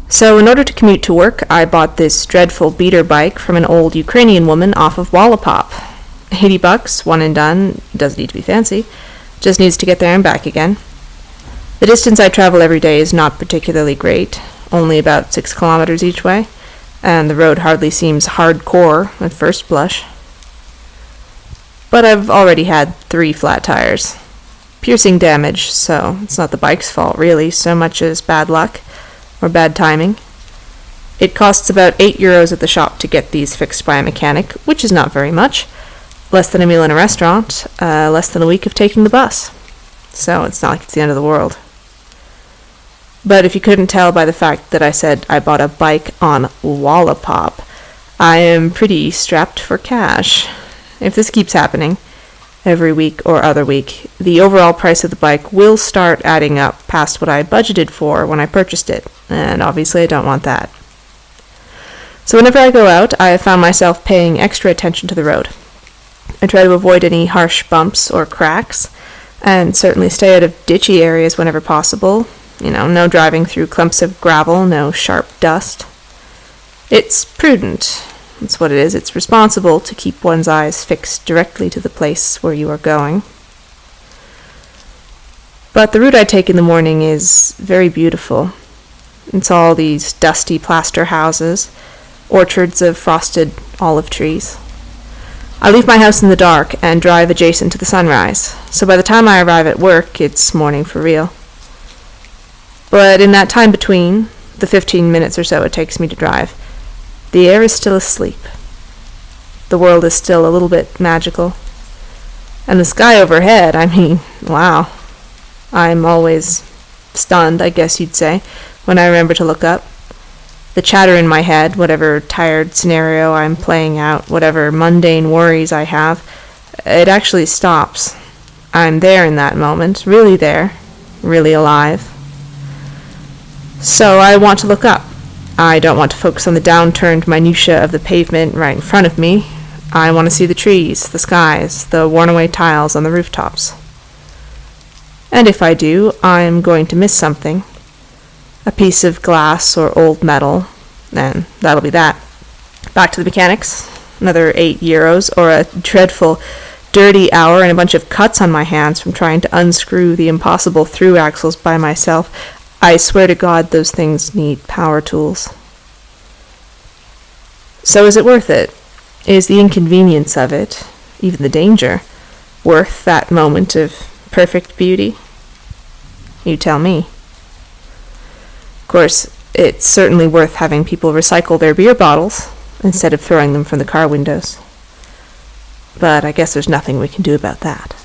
So in order to commute to work, I bought this dreadful beater bike from an old Ukrainian woman off of Wallapop. $80, one and done, doesn't need to be fancy, just needs to get there and back again. The distance I travel every day is not particularly great, only about 6 kilometers each way, and the road hardly seems hardcore at first blush. But I've already had 3 flat tires. Piercing damage, so it's not the bike's fault really, so much as bad luck or bad timing. It costs about €8 at the shop to get these fixed by a mechanic, which is not very much. Less than a meal in a restaurant, less than a week of taking the bus. So it's not like it's the end of the world. But if you couldn't tell by the fact that I said I bought a bike on Wallapop, I am pretty strapped for cash. If this keeps happening every week or other week, the overall price of the bike will start adding up past what I budgeted for when I purchased it, and obviously I don't want that. So whenever I go out, I have found myself paying extra attention to the road. I try to avoid any harsh bumps or cracks, and certainly stay out of ditchy areas whenever possible. No driving through clumps of gravel, no sharp dust. It's prudent. That's what it is. It's responsible to keep one's eyes fixed directly to the place where you are going. But the route I take in the morning is very beautiful. It's all these dusty plaster houses, orchards of frosted olive trees. I leave my house in the dark and drive adjacent to the sunrise, so by the time I arrive at work, it's morning for real. But in that time between, the 15 minutes or so it takes me to drive, the air is still asleep. The world is still a little bit magical. And the sky overhead, wow. I'm always stunned, I guess you'd say, when I remember to look up. The chatter in my head, whatever tired scenario I'm playing out, whatever mundane worries I have, it actually stops. I'm there in that moment, really there, really alive. So I want to look up. I don't want to focus on the downturned minutiae of the pavement right in front of me. I want to see the trees, the skies, the worn-away tiles on the rooftops. And if I do, I'm going to miss something. A piece of glass or old metal, and that'll be that. Back to the mechanics, another €8, or a dreadful, dirty hour and a bunch of cuts on my hands from trying to unscrew the impossible through axles by myself. I swear to God those things need power tools. So is it worth it? Is the inconvenience of it, even the danger, worth that moment of perfect beauty? You tell me. Of course, it's certainly worth having people recycle their beer bottles instead of throwing them from the car windows. But I guess there's nothing we can do about that.